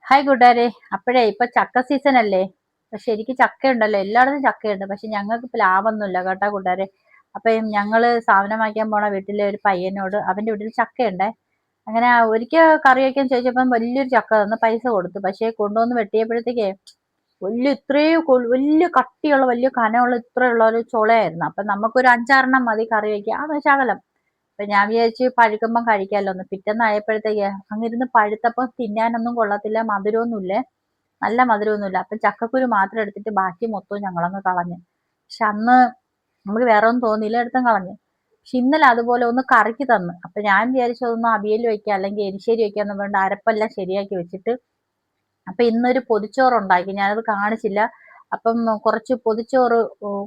Hi കൂട്ടുകാരെ. അപ്പോഴേ ഇപ്പൊ ചക്ക സീസൺ അല്ലേ? പക്ഷെ എനിക്ക് ചക്കയുണ്ടല്ലോ, എല്ലായിടത്തും ചക്കയുണ്ട്. പക്ഷെ ഞങ്ങൾക്ക് പ്ലാവൊന്നുമില്ല കേട്ടോ കൂട്ടുകാരെ. അപ്പൊ ഞങ്ങള് സാധനം വാങ്ങിക്കാൻ പോണ വീട്ടിലെ ഒരു പയ്യനോട് അവന്റെ വീട്ടിൽ ചക്കയുണ്ടേ. അങ്ങനെ ഒരിക്കൽ കറി വയ്ക്കാൻ ചോദിച്ചപ്പം വലിയൊരു ചക്ക തന്ന് പൈസ കൊടുത്തു. പക്ഷെ കൊണ്ടുവന്ന് വെട്ടിയപ്പോഴത്തേക്കേ വലിയ കട്ടിയുള്ള വലിയ കനമുള്ള ഇത്രയുള്ള ഒരു ചുളയായിരുന്നു. അപ്പൊ നമുക്കൊരു അഞ്ചാറെണ്ണം മതി കറി വയ്ക്കാൻ, അത് ശകലം. അപ്പൊ ഞാൻ വിചാരിച്ചു പഴുക്കുമ്പം കഴിക്കാമല്ലോ എന്ന്. പിറ്റേന്നായപ്പോഴത്തേക്ക് അങ്ങിരുന്ന് പഴുത്തപ്പം തിന്നാനൊന്നും കൊള്ളത്തില്ല, മധുരമൊന്നുമില്ലേ, നല്ല മധുരമൊന്നുമില്ല. അപ്പൊ ചക്കക്കുരു മാത്രം എടുത്തിട്ട് ബാക്കി മൊത്തവും ഞങ്ങളങ്ങ് കളഞ്ഞു. പക്ഷെ അന്ന് നമുക്ക് വേറെ ഒന്നും തോന്നിയില്ല, എടുത്തും കളഞ്ഞു. പക്ഷെ ഇന്നലെ അതുപോലെ ഒന്ന് കറിക്ക് തന്നു. അപ്പൊ ഞാൻ വിചാരിച്ചു അതൊന്ന് അവിയൽ വെക്കാം അല്ലെങ്കിൽ എരിശ്ശേരി വെക്കാന്ന് പറഞ്ഞിട്ട് അരപ്പെല്ലാം ശരിയാക്കി വെച്ചിട്ട് അപ്പൊ ഇന്നൊരു പൊതിച്ചോറ് ഉണ്ടാക്കി. ഞാനത് കാണിച്ചില്ല. അപ്പം കുറച്ച് പൊതിച്ചോറ്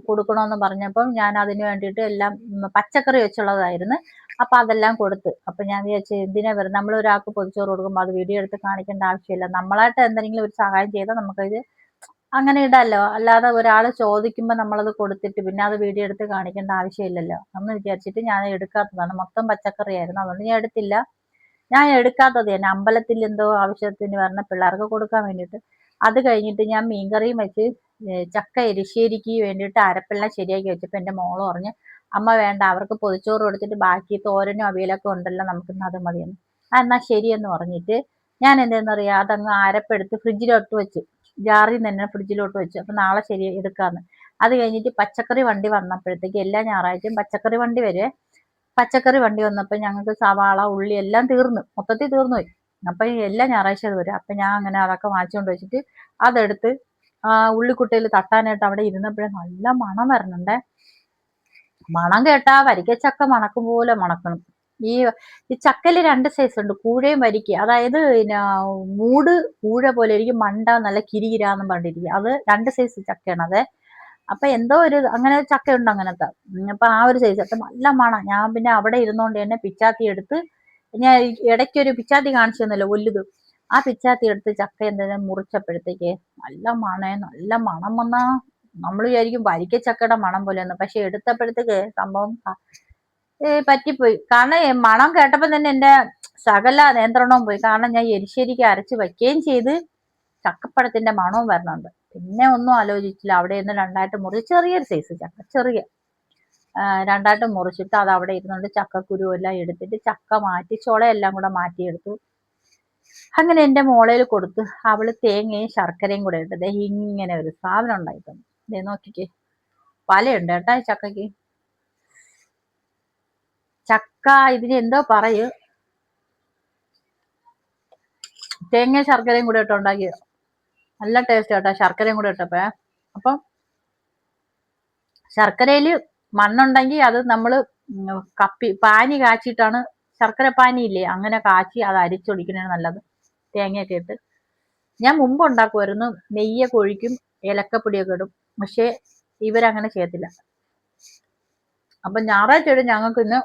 കൊടുക്കണമെന്ന് പറഞ്ഞപ്പം ഞാൻ അതിന് വേണ്ടിയിട്ട് എല്ലാം പച്ചക്കറി വെച്ചുള്ളതായിരുന്നു. അപ്പൊ അതെല്ലാം കൊടുത്ത്. അപ്പൊ ഞാൻ വിചാരിച്ചു എന്തിനാ വെറുതെ നമ്മൾ ഒരാൾക്ക് പൊതിച്ചോറ് കൊടുക്കുമ്പോൾ അത് വീഡിയോ എടുത്ത് കാണിക്കേണ്ട ആവശ്യമില്ല. നമ്മളായിട്ട് എന്തെങ്കിലും ഒരു സഹായം ചെയ്താൽ നമുക്കത് അങ്ങനെ ഇടാലോ. അല്ലാതെ ഒരാൾ ചോദിക്കുമ്പോൾ നമ്മളത് കൊടുത്തിട്ട് പിന്നെ അത് വീഡിയോ എടുത്ത് കാണിക്കേണ്ട ആവശ്യമില്ലല്ലോ എന്ന് വിചാരിച്ചിട്ട് ഞാൻ എടുക്കാത്തതാണ്. മൊത്തം പച്ചക്കറിയായിരുന്നു, അതുകൊണ്ട് ഞാൻ എടുത്തില്ല. ഞാൻ എടുക്കാത്തത് തന്നെ അമ്പലത്തിൽ എന്തോ ആവശ്യത്തിന് പറഞ്ഞ പിള്ളേർക്ക് കൊടുക്കാൻ വേണ്ടിയിട്ട്. അത് കഴിഞ്ഞിട്ട് ഞാൻ മീൻകറിയും വെച്ച് ചക്ക എരിശ്ശേരിക്ക് വേണ്ടിയിട്ട് അരപ്പെല്ലാം ശരിയാക്കി വെച്ചപ്പോൾ എൻ്റെ മോള് പറഞ്ഞ് അമ്മ വേണ്ട, അവർക്ക് പൊതിച്ചോറ് കൊടുത്തിട്ട് ബാക്കി തോരനും അവിയലൊക്കെ ഉണ്ടല്ലോ, നമുക്കിന്ന് അത് മതിയെന്ന്. എന്നാ ശരിയെന്ന് പറഞ്ഞിട്ട് ഞാൻ എന്താണെന്നറിയാം അതങ്ങ് അരപ്പെടുത്ത് ഫ്രിഡ്ജിലോട്ട് വെച്ചു. ജാറിൽ നിന്ന് തന്നെ ഫ്രിഡ്ജിലോട്ട് വെച്ചു. അപ്പൊ നാളെ ശരി എടുക്കാന്ന്. അത് കഴിഞ്ഞിട്ട് പച്ചക്കറി വണ്ടി വന്നപ്പോഴത്തേക്ക് എല്ലാ ഞായറാഴ്ചയും പച്ചക്കറി വണ്ടി വരുവേ. പച്ചക്കറി വണ്ടി വന്നപ്പോൾ ഞങ്ങൾക്ക് സവാള ഉള്ളി എല്ലാം തീർന്നു, മൊത്തത്തിൽ തീർന്നു പോയി. അപ്പൊ എല്ലാ ഞായറാഴ്ച അത് വരും. അപ്പൊ ഞാൻ അങ്ങനെ അതൊക്കെ വാങ്ങിച്ചുകൊണ്ട് വെച്ചിട്ട് അതെടുത്ത് ഉള്ളിക്കുട്ടയിൽ തട്ടാനായിട്ട് അവിടെ ഇരുന്നപ്പോഴേ നല്ല മണം വരണുണ്ടേ. മണം കേട്ടാ വരിക്കച്ചക്ക മണക്കും പോലെ മണക്കണം. ഈ ഈ ചക്കയിൽ രണ്ട് സൈസ് ഉണ്ട്, കൂഴയും വരിക്ക. അതായത് പിന്നെ മൂട് കൂഴ പോലെ ഇരിക്കും, മണ്ട നല്ല കിരികിരാന്നും പറഞ്ഞിരിക്കും. അത് രണ്ട് സൈസ് ചക്കയാണ് അത്. അപ്പൊ എന്തോ ഒരു അങ്ങനെ ചക്കയുണ്ട് അങ്ങനത്തെ. അപ്പൊ ആ ഒരു സൈസ് അപ്പൊ നല്ല മണം. ഞാൻ പിന്നെ അവിടെ ഇരുന്നോണ്ട് തന്നെ പിച്ചാത്തി എടുത്ത്, ഞാൻ ഇടയ്ക്കൊരു പിച്ചാത്തി കാണിച്ചു തന്നല്ലോ വലുത്, ആ പിച്ചാത്തി എടുത്ത് ചക്ക എന്തെങ്കിലും മുറിച്ചപ്പോഴത്തേക്ക് നല്ല മണേ, നല്ല മണം വന്നാ നമ്മൾ വിചാരിക്കും വരിക്കച്ചക്കയുടെ മണം പോലെയെന്ന്. പക്ഷെ എടുത്തപ്പോഴത്തേക്ക് സംഭവം പറ്റിപ്പോയി. കാരണം മണം കേട്ടപ്പോൾ തന്നെ എൻ്റെ സകല നിയന്ത്രണവും പോയി. കാരണം ഞാൻ എരിശ്ശേരിക്ക് അരച്ച് വയ്ക്കുകയും ചെയ്ത് ചക്കപ്പഴത്തിന്റെ മണവും വരണുണ്ട്. പിന്നെ ഒന്നും ആലോചിച്ചില്ല, അവിടെ നിന്ന് രണ്ടായിട്ട് മുറിച്ച് ചെറിയൊരു സൈസ് ചക്ക, ചെറിയ രണ്ടായിട്ട് മുറിച്ചിട്ട് അത് അവിടെ ഇരുന്നുകൊണ്ട് ചക്കക്കുരു എല്ലാം എടുത്തിട്ട് ചക്ക മാറ്റി ചുളയെല്ലാം കൂടെ മാറ്റിയെടുത്തു. അങ്ങനെ എൻ്റെ മോളയിൽ കൊടുത്ത് അവള് തേങ്ങയും ശർക്കരയും കൂടെ ഇട്ടത് ഇങ്ങനെ ഒരു സാധനം ഉണ്ടായി തന്നു. ദേ നോക്കിക്കേ, പലയുണ്ട് കേട്ടാ ഈ ചക്കയ്ക്ക്. ചക്ക ഇതിന് എന്തോ പറയൂ, തേങ്ങയും ശർക്കരയും കൂടെ ഇട്ടുണ്ടാക്കിയത് നല്ല ടേസ്റ്റ് കേട്ടോ, ശർക്കരയും കൂടെ ഇട്ടപ്പോ. അപ്പം ശർക്കരയിൽ മണ്ണുണ്ടെങ്കിൽ അത് നമ്മൾ പാനി കാച്ചിട്ടാണ്, ശർക്കര പാനി ഇല്ലേ അങ്ങനെ കാച്ചി അത് അരിച്ചൊടിക്കണതാണ് നല്ലത്, തേങ്ങയൊക്കെ ഇട്ട്. ഞാൻ മുമ്പ് ഉണ്ടാക്കുമായിരുന്നു, നെയ്യൊക്കെ ഒഴിക്കും, ഏലക്കപ്പൊടിയൊക്കെ ഇടും. പക്ഷേ ഇവരങ്ങനെ ചെയ്യത്തില്ല. അപ്പൊ ഞായറാഴ്ച ഞങ്ങൾക്ക് ഇന്ന്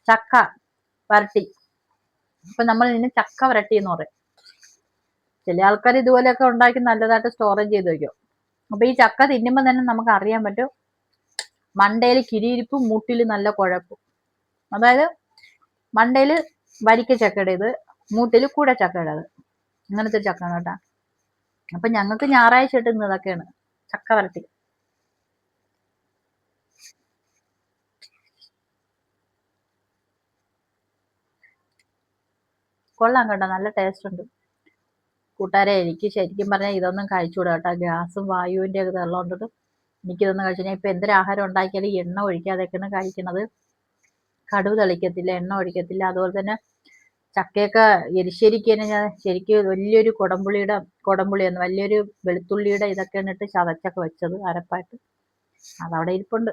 ചക്ക വരട്ടി. അപ്പൊ നമ്മൾ ഇതിന് ചക്ക വരട്ടി എന്ന് പറയും. ചില ആൾക്കാർ ഇതുപോലെയൊക്കെ ഉണ്ടാക്കി നല്ലതായിട്ട് സ്റ്റോറേജ് ചെയ്ത് വെക്കും. അപ്പൊ ഈ ചക്ക തിന്നുമ്പോൾ തന്നെ നമുക്ക് അറിയാൻ പറ്റും മണ്ടയിൽ കിരിയിരിപ്പും മൂട്ടിൽ നല്ല കുഴപ്പും. അതായത് മണ്ടയിൽ വരിക്ക ചക്കയുടേത്, മൂട്ടിൽ കൂട ചക്കയുടേത്, അങ്ങനത്തെ ചക്കയാണ് കേട്ടാ. അപ്പൊ ഞങ്ങൾക്ക് ഞായറാഴ്ച ഇട്ടുന്നത് ഇതൊക്കെയാണ്, ചക്ക വരട്ടി. കൊള്ളാം കേട്ടോ, നല്ല ടേസ്റ്റ് ഉണ്ട് കൂട്ടുകാരെ. എനിക്ക് ശരിക്കും പറഞ്ഞാൽ ഇതൊന്നും കഴിച്ചുകൂടാ കേട്ടോ, ഗ്യാസും വായുവിന്റെ ഒക്കെ ഉള്ളതുകൊണ്ടിട്ട് എനിക്കിതൊന്നും കഴിച്ചു. ഞാൻ ഇപ്പൊ എന്തൊരു ആഹാരം ഉണ്ടാക്കിയാലും എണ്ണ ഒഴിക്കാതെയൊക്കെയാണ് കഴിക്കുന്നത്. കടുവ് തളിക്കത്തില്ല, എണ്ണ ഒഴിക്കത്തില്ല. അതുപോലെ തന്നെ ചക്കയൊക്കെ എരിശ്ശേരിക്ക് തന്നെ ഞാൻ ശരിക്കും വലിയൊരു കുടംപുളിയെന്ന് വലിയൊരു വെളുത്തുള്ളിയുടെ ഇതൊക്കെയാണ് ഇട്ട് ചതച്ചൊക്കെ വെച്ചത് അരപ്പായിട്ട്, അതവിടെ ഇരിപ്പുണ്ട്.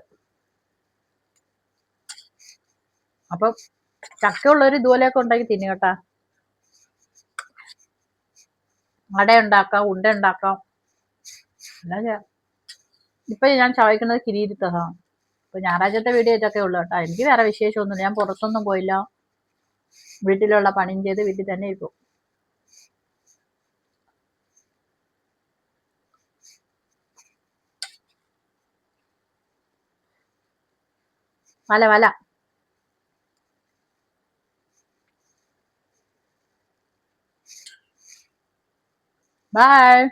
അപ്പം ചക്ക ഉള്ളവർ ഇതുപോലെയൊക്കെ ഉണ്ടാക്കി തിന്നു കേട്ടാ. അട ഉണ്ടാക്കാം, ഉണ്ട ഉണ്ടാക്കാം, എല്ലാം ചെയ്യാം. ഇപ്പൊ ഞാൻ ചോദിക്കുന്നത് കിരീരത്തതാണ്. ഇപ്പൊ ഞായറാഴ്ചത്തെ വീഡിയോ ഇതൊക്കെ ഉള്ളു കേട്ടോ. എനിക്ക് വേറെ വിശേഷമൊന്നുമില്ല, ഞാൻ പുറത്തൊന്നും പോയില്ല, വീട്ടിലുള്ള പണിയും ചെയ്ത് വീട്ടിൽ തന്നെ ഇരിക്കും. വല വല ബൈ.